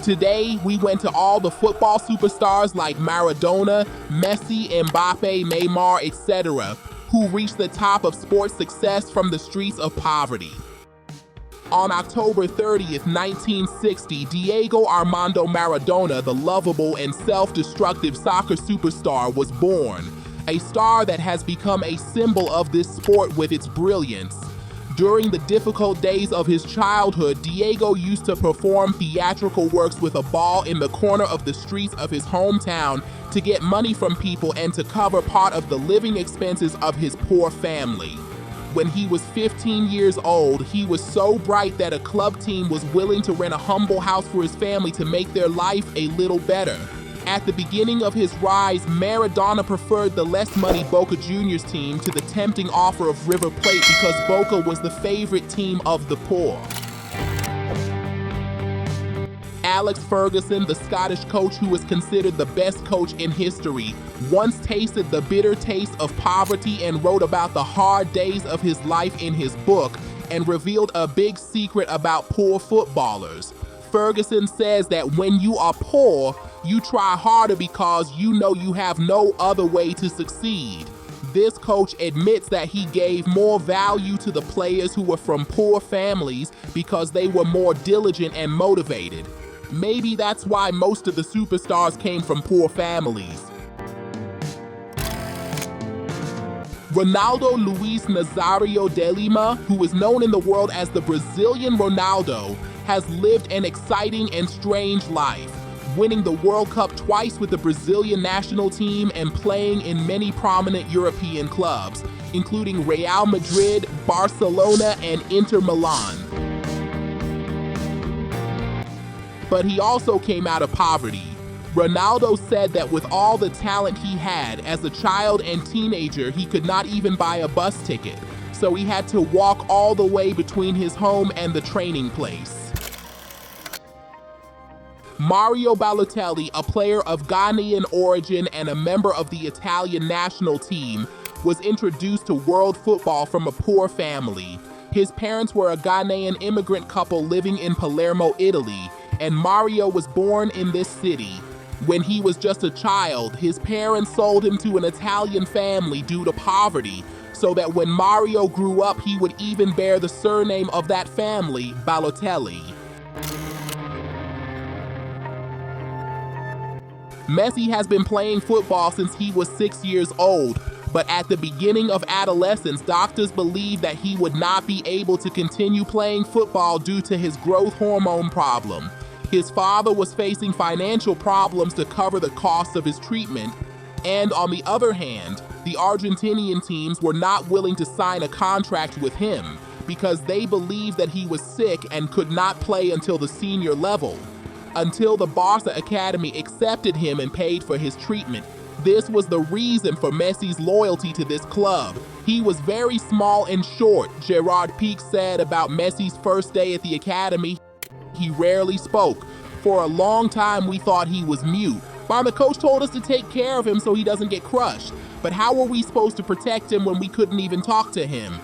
Today, we went to all the football superstars like Maradona, Messi, Mbappe, Neymar, etc., who reached the top of sports success from the streets of poverty. On October 30th, 1960, Diego Armando Maradona, the lovable and self-destructive soccer superstar, was born, a star that has become a symbol of this sport with its brilliance. During the difficult days of his childhood, Diego used to perform theatrical works with a ball in the corner of the streets of his hometown to get money from people and to cover part of the living expenses of his poor family. When he was 15 years old, he was so bright that a club team was willing to rent a humble house for his family to make their life a little better. At the beginning of his rise, Maradona preferred the less money Boca Juniors team to the tempting offer of River Plate because Boca was the favorite team of the poor. Alex Ferguson, the Scottish coach who is considered the best coach in history, once tasted the bitter taste of poverty and wrote about the hard days of his life in his book and revealed a big secret about poor footballers. Ferguson says that when you are poor, you try harder because you know you have no other way to succeed. This coach admits that he gave more value to the players who were from poor families because they were more diligent and motivated. Maybe that's why most of the superstars came from poor families. Ronaldo Luis Nazario de Lima, who is known in the world as the Brazilian Ronaldo, has lived an exciting and strange life, winning the World Cup twice with the Brazilian national team and playing in many prominent European clubs, including Real Madrid, Barcelona, and Inter Milan. But he also came out of poverty. Ronaldo said that with all the talent he had, as a child and teenager, he could not even buy a bus ticket, so he had to walk all the way between his home and the training place. Mario Balotelli, a player of Ghanaian origin and a member of the Italian national team, was introduced to world football from a poor family. His parents were a Ghanaian immigrant couple living in Palermo, Italy, and Mario was born in this city. When he was just a child, his parents sold him to an Italian family due to poverty, so that when Mario grew up, he would even bear the surname of that family, Balotelli. Messi has been playing football since he was 6 years old, but at the beginning of adolescence, doctors believed that he would not be able to continue playing football due to his growth hormone problem. His father was facing financial problems to cover the costs of his treatment, and on the other hand, the Argentinian teams were not willing to sign a contract with him because they believed that he was sick and could not play until the senior level, until the Barca Academy accepted him and paid for his treatment. This was the reason for Messi's loyalty to this club. He was very small and short, Gerard Piqué said about Messi's first day at the academy. He rarely spoke. For a long time, we thought he was mute. The coach told us to take care of him so he doesn't get crushed. But how were we supposed to protect him when we couldn't even talk to him?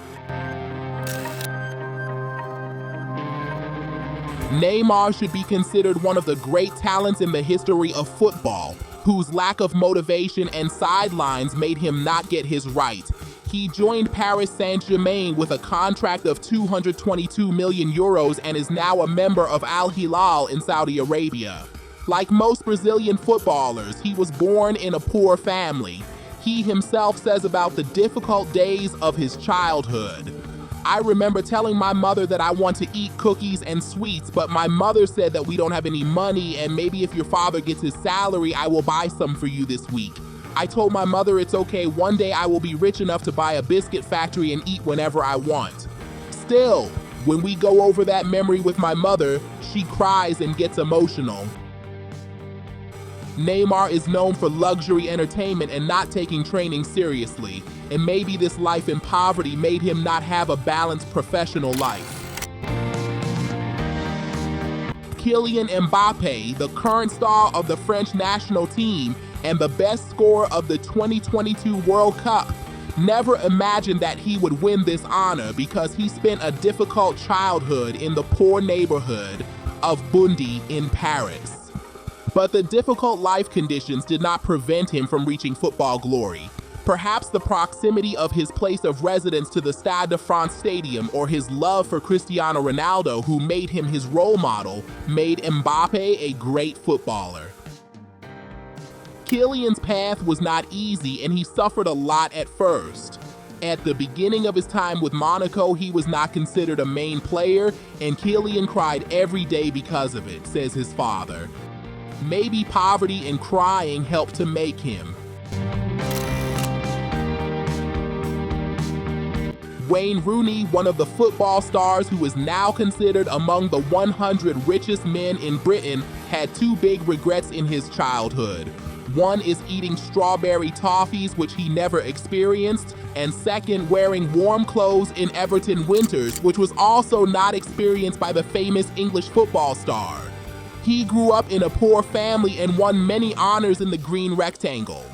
Neymar should be considered one of the great talents in the history of football, whose lack of motivation and sidelines made him not get his right. He joined Paris Saint-Germain with a contract of 222 million euros and is now a member of Al Hilal in Saudi Arabia. Like most Brazilian footballers, he was born in a poor family. He himself says about the difficult days of his childhood. I remember telling my mother that I want to eat cookies and sweets, but my mother said that we don't have any money and maybe if your father gets his salary, I will buy some for you this week. I told my mother it's okay, one day I will be rich enough to buy a biscuit factory and eat whenever I want. Still, when we go over that memory with my mother, she cries and gets emotional. Neymar is known for luxury entertainment and not taking training seriously, and maybe this life in poverty made him not have a balanced professional life. Kylian Mbappe, the current star of the French national team and the best scorer of the 2022 World Cup, never imagined that he would win this honor because he spent a difficult childhood in the poor neighborhood of Bundy in Paris. But the difficult life conditions did not prevent him from reaching football glory. Perhaps the proximity of his place of residence to the Stade de France stadium or his love for Cristiano Ronaldo, who made him his role model, made Mbappe a great footballer. Kylian's path was not easy and he suffered a lot at first. At the beginning of his time with Monaco, he was not considered a main player, and Kylian cried every day because of it, says his father. Maybe poverty and crying helped to make him. Wayne Rooney, one of the football stars who is now considered among the 100 richest men in Britain, had two big regrets in his childhood. One is eating strawberry toffees, which he never experienced, and second, wearing warm clothes in Everton winters, which was also not experienced by the famous English football star. He grew up in a poor family and won many honors in the Green Rectangle.